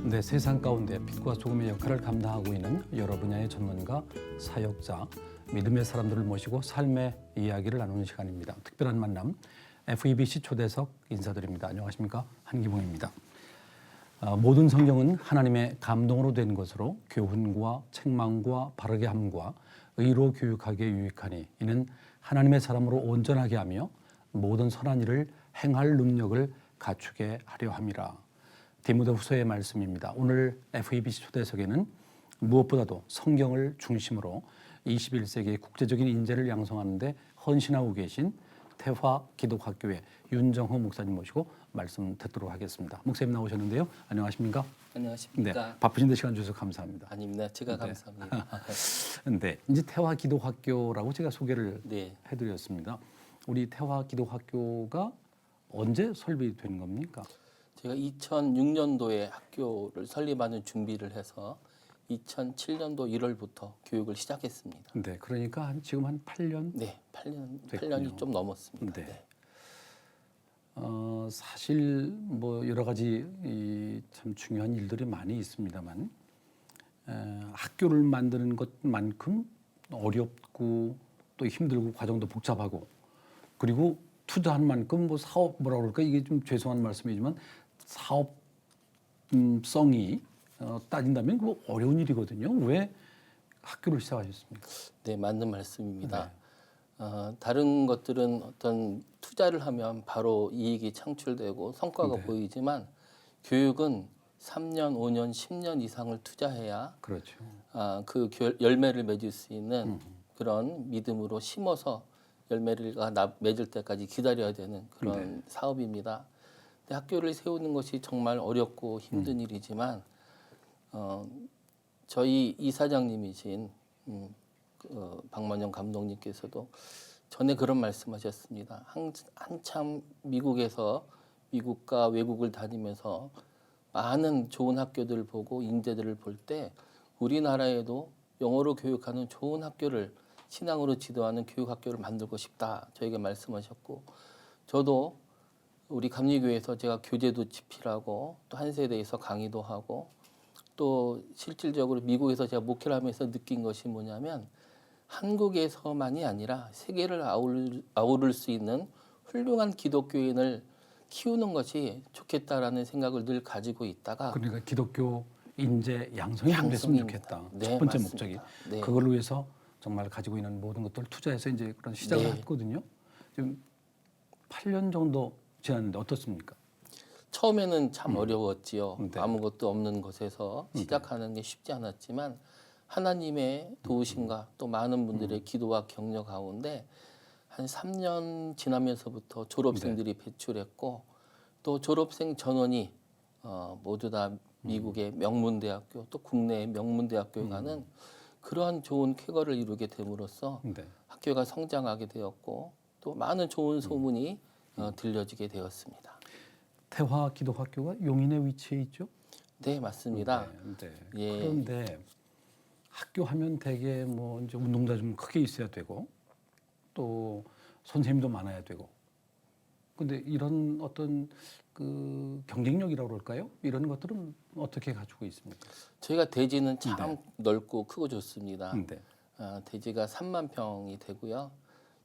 네, 세상 가운데 빛과 소금의 역할을 감당하고 있는 여러 분야의 전문가, 사역자, 믿음의 사람들을 모시고 삶의 이야기를 나누는 시간입니다. 특별한 만남, FEBC 초대석 인사드립니다. 안녕하십니까? 한기봉입니다. 모든 성경은 하나님의 감동으로 된 것으로 교훈과 책망과 바르게 함과 의로 교육하기에 유익하니 이는 하나님의 사람으로 온전하게 하며 모든 선한 일을 행할 능력을 갖추게 하려 함이라. 디모데후서의 말씀입니다. 오늘 FEBC 초대석에는 무엇보다도 성경을 중심으로 21세기의 국제적인 인재를 양성하는 데 헌신하고 계신 태화기독학교의 윤정호 목사님 모시고 말씀 듣도록 하겠습니다. 목사님 나오셨는데요. 안녕하십니까? 안녕하십니까? 네, 바쁘신데 시간 주셔서 감사합니다. 아닙니다. 제가 감사합니다. 네, 이제 태화기독학교라고 제가 소개를 네. 해드렸습니다. 우리 태화기독학교가 언제 설립된 겁니까? 제가 2006년도에 학교를 설립하는 준비를 해서 2007년도 1월부터 교육을 시작했습니다. 네, 그러니까 지금 한 8년? 네, 8년이 좀 넘었습니다. 네. 사실 뭐 여러 가지 참 중요한 일들이 많이 있습니다만 학교를 만드는 것만큼 어렵고 또 힘들고 과정도 복잡하고 그리고 투자한 만큼 뭐 사업 뭐라 그럴까 이게 좀 죄송한 말씀이지만 사업성이 따진다면 그 어려운 일이거든요. 왜 학교를 시작하셨습니까? 네, 맞는 말씀입니다. 다른 것들은 어떤 투자를 하면 바로 이익이 창출되고 성과가 보이지만 교육은 3년, 5년, 10년 이상을 투자해야 그렇죠. 그 열매를 맺을 수 있는 그런 믿음으로 심어서 열매를 맺을 때까지 기다려야 되는 그런 사업입니다. 근데 학교를 세우는 것이 정말 어렵고 힘든 일이지만 저희 이사장님이신 박만영 감독님께서도 전에 그런 말씀하셨습니다. 한참 미국과 외국을 다니면서 많은 좋은 학교들을 보고 인재들을 볼 때 우리나라에도 영어로 교육하는 좋은 학교를 신앙으로 지도하는 교육학교를 만들고 싶다 저에게 말씀하셨고 저도 우리 감리교회에서 제가 교재도 집필하고 또 한세대에서 강의도 하고 또 실질적으로 미국에서 제가 목회를 하면서 느낀 것이 뭐냐면 한국에서만이 아니라 세계를 아우를 수 있는 훌륭한 기독교인을 키우는 것이 좋겠다라는 생각을 늘 가지고 있다가 그러니까 기독교 인재 양성이 안 됐으면 좋겠다. 네, 첫 번째 맞습니다. 목적이. 네. 그걸 위해서 정말 가지고 있는 모든 것들을 투자해서 이제 그런 시작을 네. 했거든요. 지금 8년 정도 지났는데 어떻습니까? 처음에는 참 어려웠지요. 네. 아무것도 없는 곳에서 시작하는 게 쉽지 않았지만 하나님의 도우심과 또 많은 분들의 기도와 격려 가운데 한 3년 지나면서부터 졸업생들이 배출했고 또 졸업생 전원이 모두 다 미국의 명문대학교 또 국내의 명문대학교에 가는 그러한 좋은 쾌거를 이루게 됨으로써 학교가 성장하게 되었고 또 많은 좋은 소문이 들려지게 되었습니다. 태화기독학교가 용인에 위치해 있죠? 네, 맞습니다. 네. 예. 그런데 학교 하면 되게 뭐 이제 운동장 좀 크게 있어야 되고 또 선생님도 많아야 되고. 근데 이런 어떤 그 경쟁력이라고 그럴까요? 이런 것들은 어떻게 가지고 있습니까? 저희가 대지는 참 넓고 크고 좋습니다. 네. 대지가 3만 평이 되고요.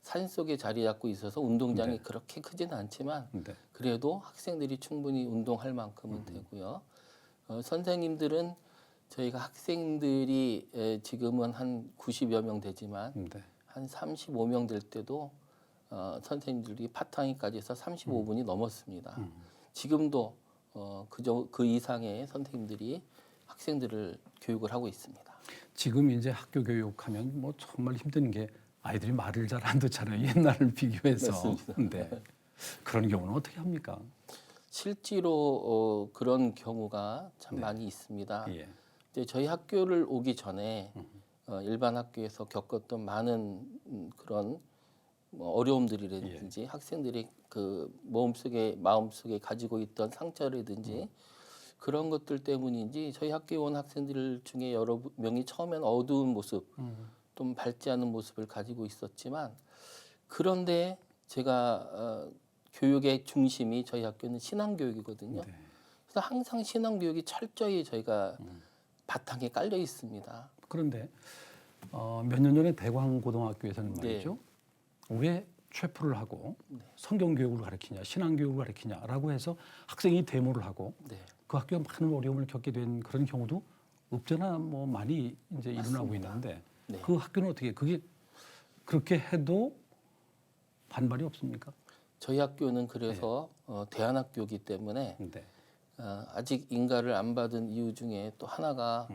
산 속에 자리 잡고 있어서 운동장이 그렇게 크지는 않지만 그래도 학생들이 충분히 운동할 만큼은 되고요. 선생님들은 저희가 학생들이 지금은 한 90여 명 되지만 한 35명 될 때도 선생님들이 파타임까지 해서 35분이 넘었습니다. 지금도 그 이상의 선생님들이 학생들을 교육을 하고 있습니다. 지금 이제 학교 교육하면 뭐 정말 힘든 게 아이들이 말을 잘 안 듣잖아요. 옛날을 비교해서. 맞습니다. 네. 그런 경우는 어떻게 합니까? 실제로 그런 경우가 참 많이 있습니다. 예. 이제 저희 학교를 오기 전에 일반 학교에서 겪었던 많은 그런 뭐 어려움들이라든지 학생들이 그 마음속에 가지고 있던 상처라든지 그런 것들 때문인지 저희 학교에 온 학생들 중에 여러 명이 처음엔 어두운 모습, 좀 밝지 않은 모습을 가지고 있었지만 그런데 제가 교육의 중심이 저희 학교는 신앙교육이거든요. 그래서 항상 신앙 교육이 철저히 저희가 바탕에 깔려 있습니다. 그런데 몇 년 전에 대광고등학교에서는 말이죠. 왜 체포를 하고 성경 교육을 가르치냐, 신앙 교육을 가르치냐라고 해서 학생이 데모를 하고 네. 그 학교가 많은 어려움을 겪게 된 그런 경우도 없잖아 뭐 많이 이제 일어나고 있는데 네. 그 학교는 어떻게 그게 그렇게 해도 반발이 없습니까? 저희 학교는 그래서 대안학교이기 때문에 네. 아직 인가를 안 받은 이유 중에 또 하나가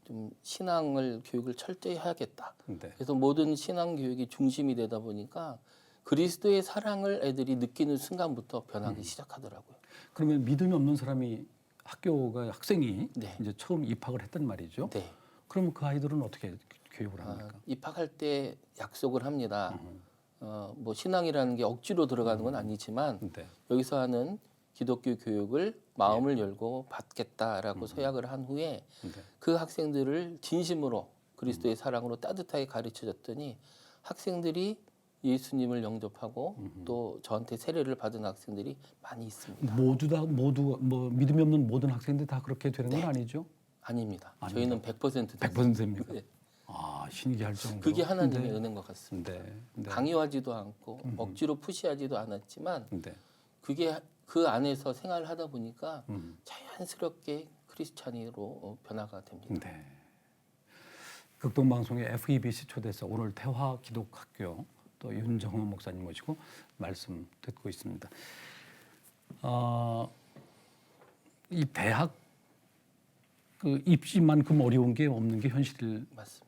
좀 신앙을 교육을 철저히 해야겠다. 네. 그래서 모든 신앙 교육이 중심이 되다 보니까 그리스도의 사랑을 애들이 느끼는 순간부터 변하기 시작하더라고요. 그러면 믿음이 없는 사람이 학생이 네. 이제 처음 입학을 했단 말이죠. 네. 그러면 그 아이들은 어떻게 교육을 합니까? 입학할 때 약속을 합니다. 뭐 신앙이라는 게 억지로 들어가는 건 아니지만 네. 여기서 하는 기독교 교육을 마음을 열고 받겠다라고 서약을 한 후에 네. 그 학생들을 진심으로 그리스도의 사랑으로 따뜻하게 가르쳐줬더니 학생들이 예수님을 영접하고 또 저한테 세례를 받은 학생들이 많이 있습니다. 모두 뭐 믿음이 없는 모든 학생들 다 그렇게 되는 건 아니죠? 아닙니다. 아닙니다. 저희는 100% 100%입니까? 네. 아 신기할 정도로. 그게 하나님의 네. 은혜인 것 같습니다. 네. 네. 강요하지도 않고 억지로 푸시하지도 않았지만 네. 그게 그 안에서 생활을 하다 보니까 자연스럽게 크리스찬으로 변화가 됩니다. 네. 극동방송의 FEBC 초대석 오늘 태화 기독학교 또 윤정호 목사님 모시고 말씀 듣고 있습니다. 이 대학 그 입시만큼 어려운 게 없는 게 맞습니다.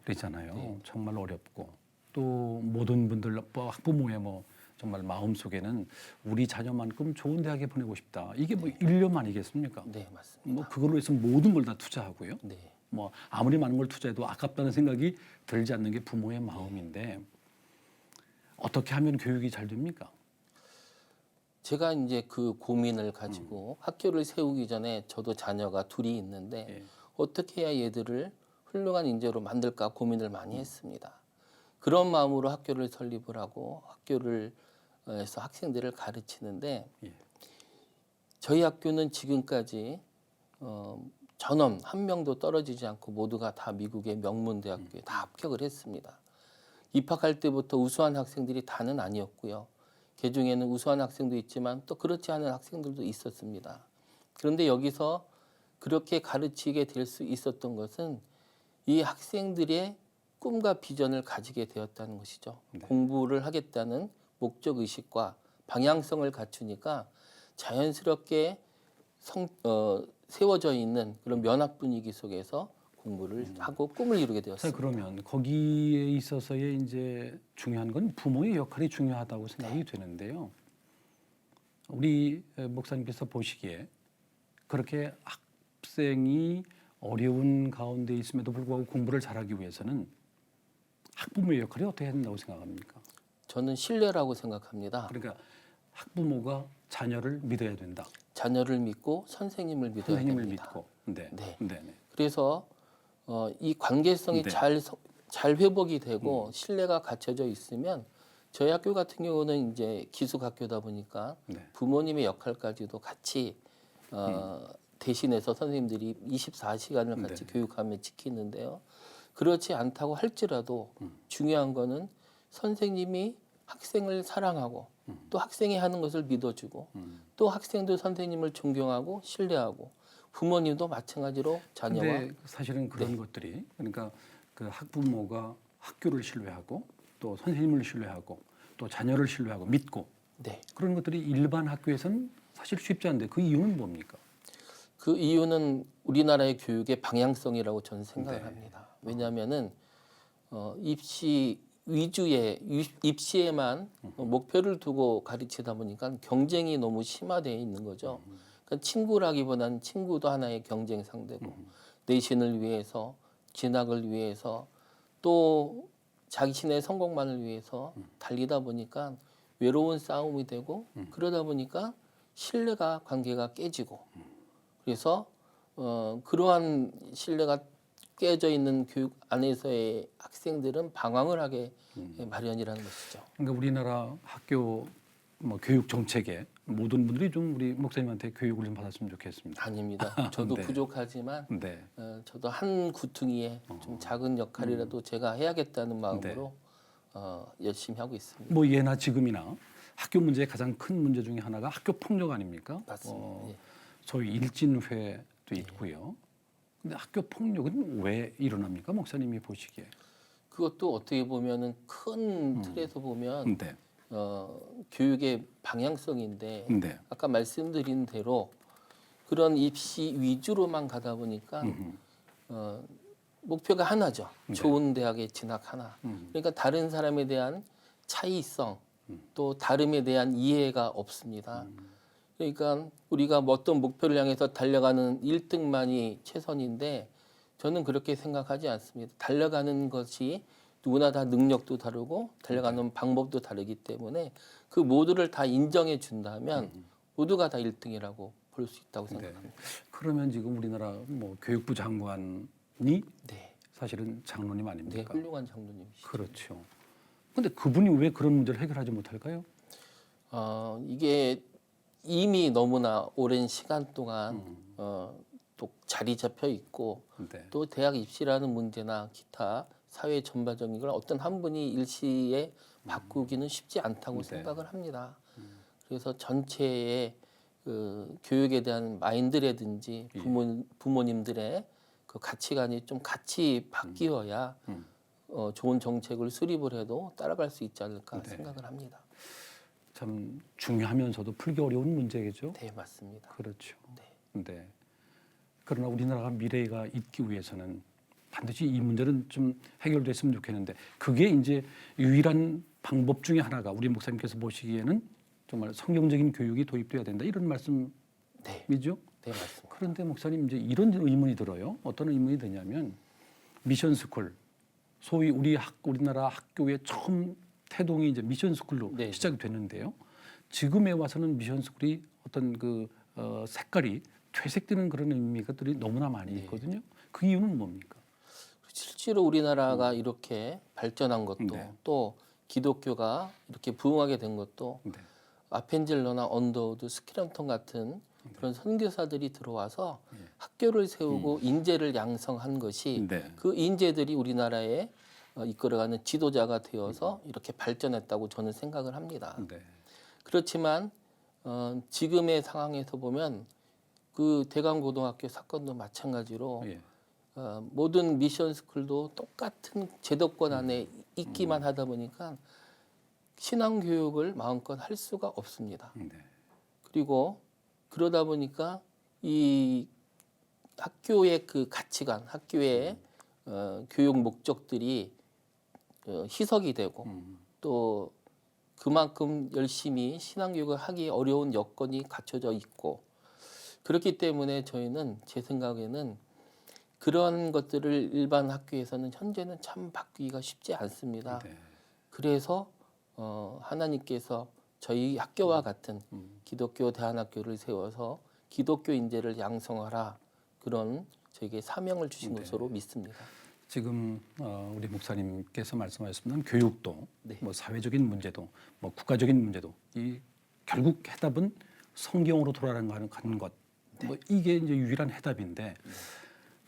현실이잖아요. 네. 정말 어렵고 또 모든 분들 뭐 학부모의 뭐 정말 마음 속에는 우리 자녀만큼 좋은 대학에 보내고 싶다. 이게 뭐 일념 아니겠습니까? 네, 맞습니다. 뭐 그걸로 해서 모든 걸 다 투자하고요. 네. 뭐 아무리 많은 걸 투자해도 아깝다는 생각이 들지 않는 게 부모의 마음인데 어떻게 하면 교육이 잘 됩니까? 제가 이제 그 고민을 가지고 학교를 세우기 전에 저도 자녀가 둘이 있는데 예. 어떻게 해야 얘들을 훌륭한 인재로 만들까 고민을 많이 했습니다. 그런 마음으로 학교를 설립을 하고 학교를 해서 학생들을 가르치는데 예. 저희 학교는 지금까지 전원 한 명도 떨어지지 않고 모두가 다 미국의 명문 대학교에 다 합격을 했습니다. 입학할 때부터 우수한 학생들이 다는 아니었고요. 그 중에는 우수한 학생도 있지만 또 그렇지 않은 학생들도 있었습니다. 그런데 여기서 그렇게 가르치게 될 수 있었던 것은 이 학생들의 꿈과 비전을 가지게 되었다는 것이죠. 네. 공부를 하겠다는 목적 의식과 방향성을 갖추니까 자연스럽게 세워져 있는 그런 면학 분위기 속에서 공부를 하고 꿈을 이루게 자, 되었습니다. 그러면 거기에 있어서의 이제 중요한 건 부모의 역할이 중요하다고 생각이 되는데요. 우리 목사님께서 보시기에 그렇게 학생이 어려운 가운데 있음에도 불구하고 공부를 잘하기 위해서는 학부모의 역할이 어떻게 해야 된다고 생각합니까? 저는 신뢰라고 생각합니다. 그러니까 학부모가 자녀를 믿어야 된다. 자녀를 믿고 선생님을 믿어야 선생님을 됩니다. 믿고. 네. 네. 네. 네. 그래서 이 관계성이 네. 잘 회복이 되고 신뢰가 갖춰져 있으면 저희 학교 같은 경우는 이제 기숙학교다 보니까 네. 부모님의 역할까지도 같이 대신해서 선생님들이 24시간을 같이 교육하며 지키는데요. 그렇지 않다고 할지라도 중요한 거는 선생님이 학생을 사랑하고 또 학생이 하는 것을 믿어주고 또 학생도 선생님을 존경하고 신뢰하고 부모님도 마찬가지로 자녀와 근데 사실은 그런 것들이 그러니까 그 학부모가 학교를 신뢰하고 또 선생님을 신뢰하고 또 자녀를 신뢰하고 믿고 네. 그런 것들이 일반 학교에서는 사실 쉽지 않은데 그 이유는 뭡니까? 그 이유는 우리나라의 교육의 방향성이라고 저는 생각을 합니다. 왜냐하면은 입시 위주의 입시에만 목표를 두고 가르치다 보니까 경쟁이 너무 심화되어 있는 거죠. 그러니까 친구라기보다는 친구도 하나의 경쟁 상대고 내신을 위해서 진학을 위해서 또 자신의 성공만을 위해서 달리다 보니까 외로운 싸움이 되고 그러다 보니까 신뢰가 관계가 깨지고 그래서 그러한 신뢰가 깨져 있는 교육 안에서의 학생들은 방황을 하게 마련이라는 것이죠. 그러니까 우리나라 학교 뭐 교육 정책에 모든 분들이 좀 우리 목사님한테 교육을 좀 받았으면 좋겠습니다. 아닙니다. 저도 네. 부족하지만 네. 저도 한 구퉁이에 좀 작은 역할이라도 제가 해야겠다는 마음으로 열심히 하고 있습니다. 뭐 예나 지금이나 학교 문제의 가장 큰 문제 중에 하나가 학교 폭력 아닙니까? 맞습니다. 예. 소위 일진회도 있고요. 근데 학교 폭력은 왜 일어납니까, 목사님이 보시기에? 그것도 어떻게 보면은 큰 틀에서 보면 네. 교육의 방향성인데 네. 아까 말씀드린 대로 그런 입시 위주로만 가다 보니까 목표가 하나죠. 좋은 대학에 진학 하나. 그러니까 다른 사람에 대한 차이성 또 다름에 대한 이해가 없습니다. 그러니까 우리가 뭐 어떤 목표를 향해서 달려가는 1등만이 최선인데 저는 그렇게 생각하지 않습니다. 달려가는 것이 누구나 다 능력도 다르고 달려가는 방법도 다르기 때문에 그 모두를 다 인정해 준다면 모두가 다 1등이라고 볼 수 있다고 생각합니다. 그러면 지금 우리나라 뭐 교육부 장관이 네, 사실은 장로님 네, 아닙니까? 훌륭한 장로님이시죠. 그렇죠. 근데 그분이 왜 그런 문제를 해결하지 못할까요? 이게 이미 너무나 오랜 시간 동안 또 자리 잡혀 있고 네. 또 대학 입시라는 문제나 기타 사회 전반적인 걸 어떤 한 분이 일시에 바꾸기는 쉽지 않다고 생각을 합니다. 그래서 전체의 그 교육에 대한 마인드라든지 부모님들의 그 가치관이 좀 같이 바뀌어야 좋은 정책을 수립을 해도 따라갈 수 있지 않을까 생각을 합니다. 참 중요하면서도 풀기 어려운 문제겠죠. 네, 맞습니다. 그렇죠. 네. 그러나 우리나라가 미래가 있기 위해서는 반드시 이 문제는 좀 해결됐으면 좋겠는데 그게 이제 유일한 방법 중에 하나가 우리 목사님께서 보시기에는 정말 성경적인 교육이 도입돼야 된다 이런 말씀이죠. 네, 네, 맞습니다. 그런데 목사님 이제 이런 의문이 들어요. 어떤 의문이 드냐면 미션 스쿨 소위 우리나라 학교의 처음 태동이 이제 미션 스쿨로 네. 시작이 됐는데요. 지금에 와서는 미션 스쿨이 어떤 색깔이 퇴색되는 그런 의미가들이 너무나 많이 있거든요. 그 이유는 뭡니까? 실제로 우리나라가 이렇게 발전한 것도 네. 또 기독교가 이렇게 부흥하게 된 것도 네. 아펜젤러나 언더우드, 스키럼턴 같은 그런 선교사들이 들어와서 학교를 세우고 인재를 양성한 것이 네. 그 인재들이 우리나라에 이끌어가는 지도자가 되어서 이렇게 발전했다고 저는 생각을 합니다. 네. 그렇지만 지금의 상황에서 보면 그 대강고등학교 사건도 마찬가지로 예. 모든 미션 스쿨도 똑같은 제도권 안에 있기만 하다 보니까 신앙 교육을 마음껏 할 수가 없습니다. 네. 그리고 그러다 보니까 이 학교의 그 가치관, 학교의 교육 목적들이 희석이 되고 또 그만큼 열심히 신앙 교육을 하기 어려운 여건이 갖춰져 있고 그렇기 때문에 저희는 제 생각에는 그런 것들을 일반 학교에서는 현재는 참 바꾸기가 쉽지 않습니다. 네. 그래서 하나님께서 저희 학교와 같은 기독교 대안학교를 세워서 기독교 인재를 양성하라 그런 저에게 사명을 주신 것으로 믿습니다. 지금 우리 목사님께서 말씀하셨습니다. 교육도 네. 뭐 사회적인 문제도 뭐 국가적인 문제도 이 결국 해답은 성경으로 돌아가는 것. 뭐 이게 이제 유일한 해답인데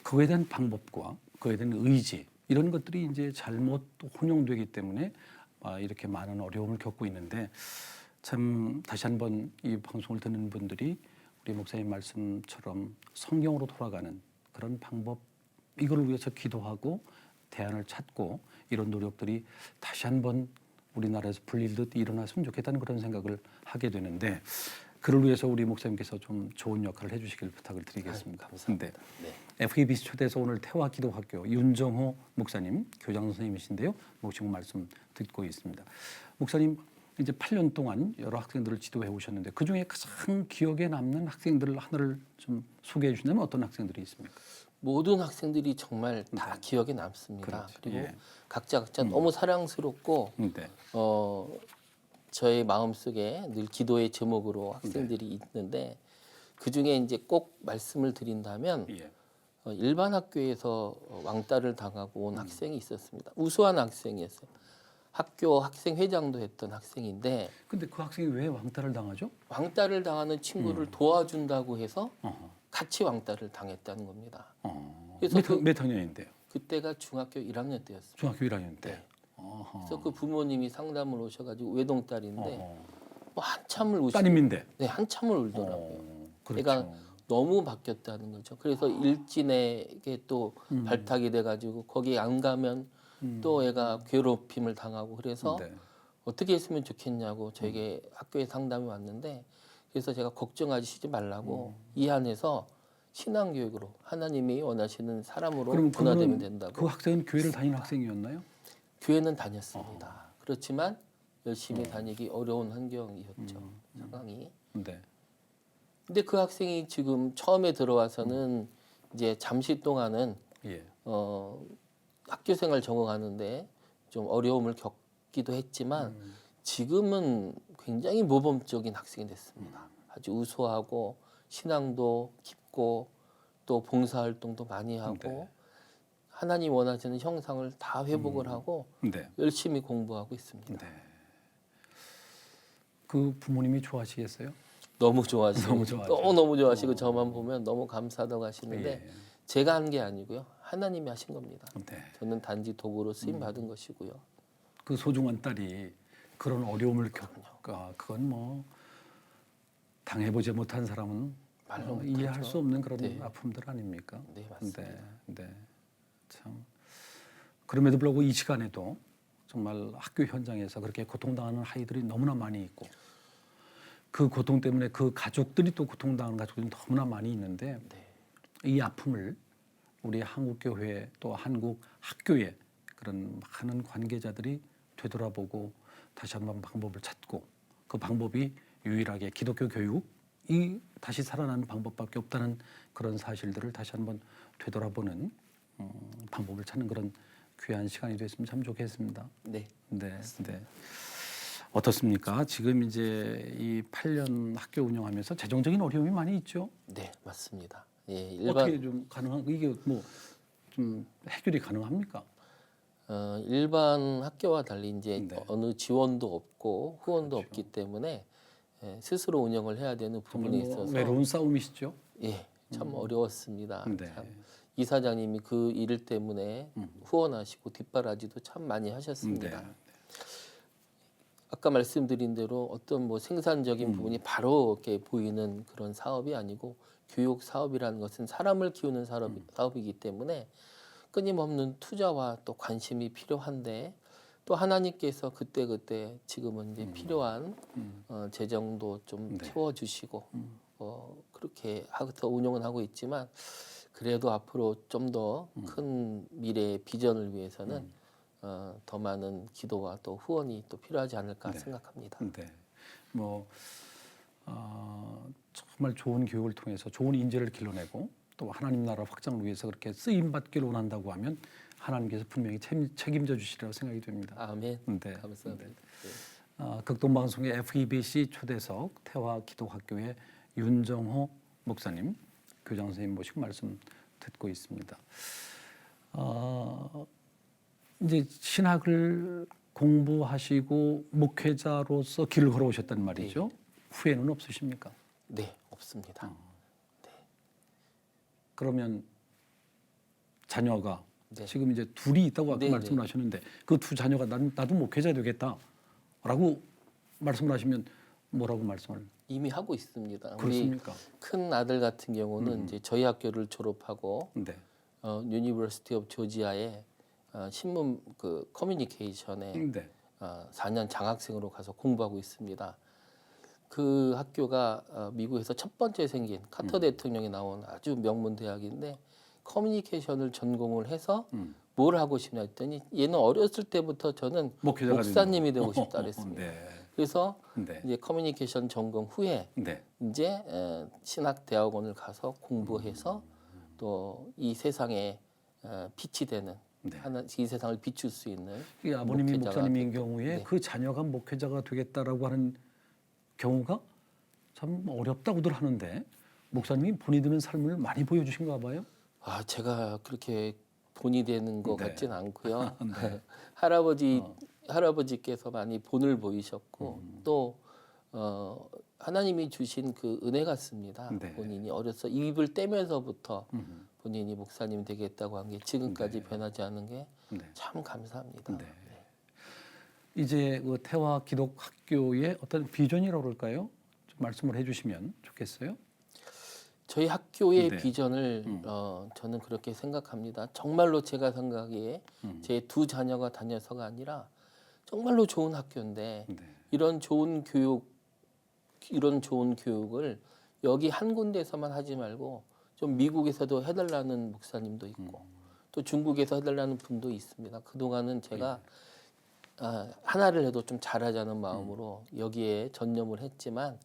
그거에 대한 방법과 그거에 대한 의지 이런 것들이 이제 잘못 혼용되기 때문에 이렇게 많은 어려움을 겪고 있는데 참 다시 한번 이 방송을 듣는 분들이 우리 목사님 말씀처럼 성경으로 돌아가는 그런 방법 이걸 위해서 기도하고 대안을 찾고 이런 노력들이 다시 한번 우리나라에서 불릴듯 일어났으면 좋겠다는 그런 생각을 하게 되는데 그를 위해서 우리 목사님께서 좀 좋은 역할을 해주시길 부탁을 드리겠습니다. 감사합니다. 네. FEBC 초대해서 오늘 태화기도학교 윤정호 목사님 교장 선생님이신데요. 모시고 말씀 듣고 있습니다. 목사님 이제 8년 동안 여러 학생들을 지도해 오셨는데 그 중에 가장 기억에 남는 학생들 하나를 좀 소개해 주신다면 어떤 학생들이 있습니까? 모든 학생들이 정말 다 기억에 남습니다. 그렇지. 그리고 예. 각자 너무 사랑스럽고 네. 저의 마음속에 늘 기도의 제목으로 학생들이 있는데 그 중에 이제 꼭 말씀을 드린다면 예. 일반 학교에서 왕따를 당하고 온 학생이 있었습니다. 우수한 학생이었어요. 학교 학생 회장도 했던 학생인데 근데 그 학생이 왜 왕따를 당하죠? 왕따를 당하는 친구를 도와준다고 해서 어허. 같이 왕따를 당했다는 겁니다. 그래서 그래서 몇 학년인데요? 그때가 중학교 1학년 때였습니다. 중학교 1학년 때. 네. 어허. 그래서 그 부모님이 상담을 오셔가지고 외동딸인데 어허. 뭐 한참을 우시, 따님인데. 네, 한참을 울더라고요. 그렇죠. 애가 너무 바뀌었다는 거죠. 그래서 일진에게 또 발탁이 돼가지고 거기 안 가면 또 애가 괴롭힘을 당하고 그래서 네. 어떻게 했으면 좋겠냐고 저에게 학교에 상담이 왔는데 그래서 제가 걱정하시지 말라고 이 안에서 신앙교육으로 하나님이 원하시는 사람으로 그럼 변화되면 그분은 된다고. 그 학생은 교회를 다니는 학생이었나요? 교회는 다녔습니다. 그렇지만 열심히 다니기 어려운 환경이었죠. 상황이. 네. 근데 그 학생이 지금 처음에 들어와서는 이제 잠시 동안은 예. 학교 생활 적응하는데 좀 어려움을 겪기도 했지만 지금은 굉장히 모범적인 학생이 됐습니다. 아주 우수하고 신앙도 깊고 또 봉사활동도 많이 하고 네. 하나님 원하시는 형상을 다 회복을 하고 네. 열심히 공부하고 있습니다. 네. 그 부모님이 좋아하시겠어요? 너무 좋아하시고 너무 좋아하죠. 너무 좋아하시고 저만 보면 너무 감사하다고 하시는데 예. 제가 한 게 아니고요. 하나님이 하신 겁니다. 네. 저는 단지 도구로 쓰임 받은 것이고요. 그 소중한 딸이 그런 어려움을 겪까 그건 뭐 당해보지 못한 사람은 말로 못하죠. 이해할 수 없는 그런 네. 아픔들 아닙니까? 네, 맞습니다. 네, 네. 참 그럼에도 불구하고 이 시간에도 정말 학교 현장에서 그렇게 고통당하는 아이들이 너무나 많이 있고 그 고통 때문에 그 가족들이 또 고통당하는 가족들이 너무나 많이 있는데 네. 이 아픔을 우리 한국 교회 또 한국 학교의 그런 많은 관계자들이 되돌아보고 다시 한번 방법을 찾고 그 방법이 유일하게 기독교 교육이 다시 살아나는 방법밖에 없다는 그런 사실들을 다시 한번 되돌아보는 방법을 찾는 그런 귀한 시간이 됐으면 참 좋겠습니다. 네. 네, 네. 어떻습니까? 지금 이제 이 8년 학교 운영하면서 재정적인 어려움이 많이 있죠. 네, 맞습니다. 예, 어떻게 좀 가능한 이게 뭐 좀 해결이 가능합니까? 일반 학교와 달리 이제 네. 어느 지원도 없고 후원도 그렇죠. 없기 때문에 스스로 운영을 해야 되는 정말 부분이 뭐 있어서 외로운 싸움이시죠. 예, 참 어려웠습니다. 네. 참 이사장님이 그 일 때문에 후원하시고 뒷바라지도 참 많이 하셨습니다. 네. 아까 말씀드린 대로 어떤 뭐 생산적인 부분이 바로 이렇게 보이는 그런 사업이 아니고 교육 사업이라는 것은 사람을 키우는 사업이기 때문에 끊임없는 투자와 또 관심이 필요한데 또 하나님께서 그때그때 지금은 이제 필요한 재정도 좀 채워주시고 그렇게 더 운영은 하고 있지만 그래도 앞으로 좀 더 큰 미래의 비전을 위해서는 더 많은 기도와 또 후원이 또 필요하지 않을까 생각합니다. 네. 뭐 정말 좋은 교육을 통해서 좋은 인재를 길러내고 또 하나님 나라 확장을 위해서 그렇게 쓰임 받기를 원한다고 하면 하나님께서 분명히 책임져 주시리라고 생각이 됩니다. 아멘. 네. 감사합니다. 네. 극동방송의 FEBC 초대석 태화 기독학교의 윤정호 목사님, 교장 선생님 모시고 말씀 듣고 있습니다. 이제 신학을 공부하시고 목회자로서 길을 걸어오셨단 말이죠. 후회는 없으십니까? 네, 없습니다. 그러면 자녀가 네. 지금 이제 둘이 있다고 아까 네, 말씀을 하셨는데 그 두 자녀가 나도 목회자 되겠다라고 말씀을 하시면 뭐라고 말씀을 이미 하고 있습니다. 그렇습니까? 우리 큰 아들 같은 경우는 이제 저희 학교를 졸업하고 네. 유니버시티 오브 조지아의 신문 그 커뮤니케이션에 네. 4년 장학생으로 가서 공부하고 있습니다. 그 학교가 미국에서 첫 번째 생긴 카터 대통령이 나온 아주 명문 대학인데 커뮤니케이션을 전공을 해서 뭘 하고 싶냐 했더니 얘는 어렸을 때부터 저는 목회자가 목사님이 되고 싶다 그랬습니다. 네. 그래서 네. 이제 커뮤니케이션 전공 후에 네. 이제 신학 대학원을 가서 공부해서 또 이 세상에 빛이 되는 이 세상을 비출 수 있는 이 아버님이 목회자가 목사님인 경우에 네. 그 자녀가 목회자가 되겠다라고 하는 경우가 참 어렵다고들 하는데 목사님이 본이 드는 삶을 많이 보여주신가 봐요. 제가 그렇게 본이 되는 것 네. 같진 않고요. 네. 할아버지 할아버지께서 많이 본을 보이셨고 또 하나님이 주신 그 은혜 같습니다. 네. 본인이 어려서 입을 떼면서부터 본인이 목사님 되겠다고 한 게 지금까지 변하지 않은 게 참 감사합니다. 네. 이제 그 태화 기독학교의 어떤 비전이라고 그럴까요? 좀 말씀을 해주시면 좋겠어요. 저희 학교의 네. 비전을 저는 그렇게 생각합니다. 정말로 제가 생각하기에 제 두 자녀가 다녀서가 아니라 정말로 좋은 학교인데 네. 이런 좋은 교육을 여기 한 군데서만 하지 말고 좀 미국에서도 해달라는 목사님도 있고 또 중국에서 해달라는 분도 있습니다. 그동안은 제가 하나를 해도 좀 잘하자는 마음으로 여기에 전념을 했지만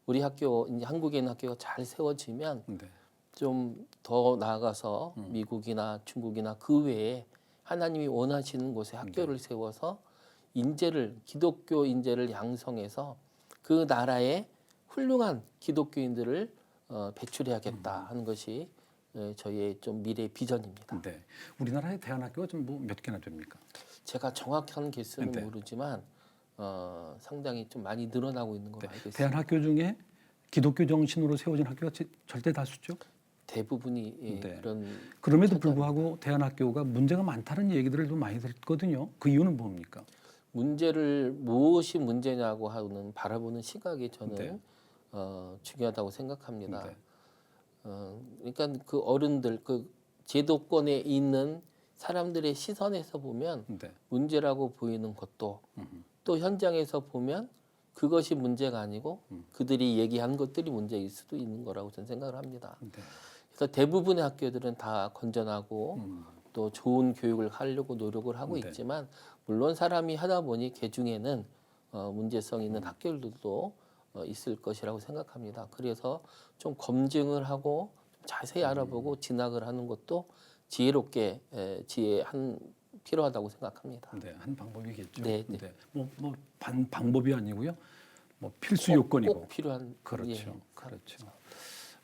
우리 학교 이제 한국에 있는 학교가 잘 세워지면 네. 좀 더 나아가서 미국이나 중국이나 그 외에 하나님이 원하시는 곳에 학교를 세워서 기독교 인재를 양성해서 그 나라의 훌륭한 기독교인들을 배출해야겠다 하는 것이 저희의 좀 미래 비전입니다. 네. 우리나라의 대안학교가 좀 뭐 몇 개나 됩니까? 제가 정확한 개수는 네. 모르지만 상당히 좀 많이 늘어나고 있는 걸로 알고 있습니다. 대안학교 중에 기독교 정신으로 세워진 학교가 절대 다수죠. 대부분이 네. 그런 그럼에도 불구하고 대안학교가 문제가 많다는 얘기들을 좀 많이 듣거든요. 그 이유는 뭡니까? 무엇이 문제냐고 하는 바라보는 시각이 저는 네. 중요하다고 생각합니다. 네. 그러니까 그 어른들, 그 제도권에 있는 사람들의 시선에서 보면 네. 문제라고 보이는 것도 또 현장에서 보면 그것이 문제가 아니고 그들이 얘기한 것들이 문제일 수도 있는 거라고 저는 생각을 합니다. 네. 그래서 대부분의 학교들은 다 건전하고 또 좋은 교육을 하려고 노력을 하고 네. 있지만 물론 사람이 하다 보니 그 중에는 문제성 있는 학교들도 있을 것이라고 생각합니다. 그래서 좀 검증을 하고 자세히 알아보고 진학을 하는 것도 지혜롭게 필요하다고 생각합니다. 네, 한 방법이겠죠. 네, 네. 방법이 아니고요. 뭐 필수 요건이고. 꼭 필요한 그렇죠. 예, 그렇죠.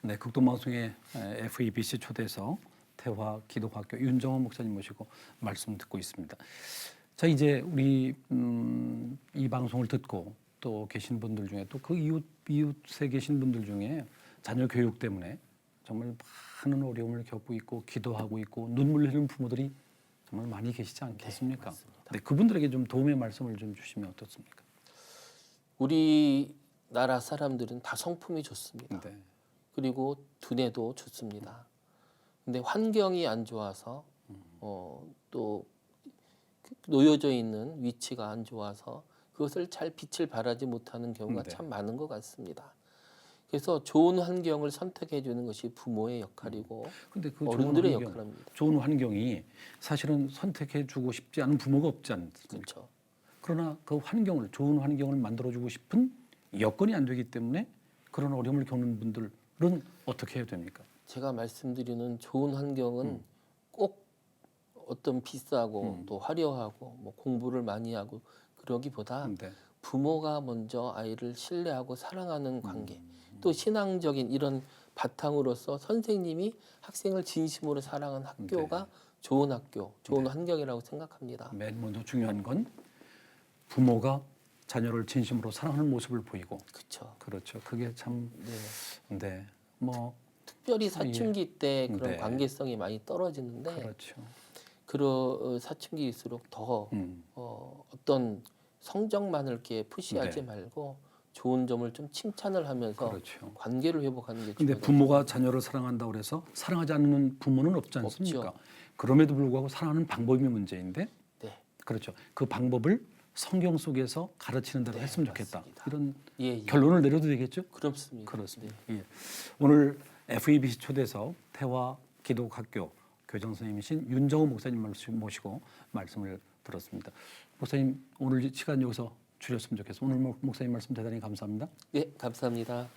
네, 극동방송의 FEBC 초대석 태화 기독학교 윤정원 목사님 모시고 말씀 듣고 있습니다. 자, 이제 우리 이 방송을 듣고 또 계신 분들 중에 또 그 이웃에 계신 분들 중에 자녀 교육 때문에 정말 많은 어려움을 겪고 있고 기도하고 있고 눈물 흘리는 부모들이 정말 많이 계시지 않겠습니까? 네, 그분들에게 좀 도움의 말씀을 좀 주시면 어떻습니까? 우리나라 사람들은 다 성품이 좋습니다. 네. 그리고 두뇌도 좋습니다. 근데 환경이 안 좋아서 또 놓여져 있는 위치가 안 좋아서 그것을 잘 빛을 발하지 못하는 경우가 네. 참 많은 것 같습니다. 그래서 좋은 환경을 선택해 주는 것이 부모의 역할이고 근데 그 어른들의 역할입니다. 좋은 환경이 사실은 선택해 주고 싶지 않은 부모가 없지 않습니까? 그렇죠. 그러나 그 환경을 좋은 환경을 만들어 주고 싶은 여건이 안 되기 때문에 그런 어려움을 겪는 분들은 어떻게 해야 됩니까? 제가 말씀드리는 좋은 환경은 꼭 어떤 비싸고 또 화려하고 뭐 공부를 많이 하고 그러기보다 네. 부모가 먼저 아이를 신뢰하고 사랑하는 관계 또 신앙적인 이런 바탕으로서 선생님이 학생을 진심으로 사랑하는 학교가 좋은 학교, 좋은 환경이라고 생각합니다. 맨 먼저 중요한 건 부모가 자녀를 진심으로 사랑하는 모습을 보이고 그렇죠. 그렇죠. 그게 참 네. 뭐 특별히 사춘기 때 그런 네. 관계성이 많이 떨어지는데 그렇죠. 그런 사춘기일수록 더 어떤 성적만을 이렇게 푸시하지 네. 말고 좋은 점을 좀 칭찬을 하면서 그렇죠. 관계를 회복하는 게 근데 중요하다. 부모가 자녀를 사랑한다고 그래서 사랑하지 않는 부모는 없지 않습니까? 없죠. 그럼에도 불구하고 사랑하는 방법이 문제인데 네. 그렇죠. 그 방법을 성경 속에서 가르치는 대로 했으면 좋겠다. 맞습니다. 이런 예. 결론을 내려도 되겠죠? 그렇습니다. 그렇습니다. 예. 오늘 FEBC 초대석 태화 기독학교 교장 선생님이신 윤정호 목사님 모시고 말씀을 들었습니다. 목사님 오늘 시간 여기서 줄였으면 좋겠습니다. 오늘 목사님 말씀 대단히 감사합니다. 네, 감사합니다.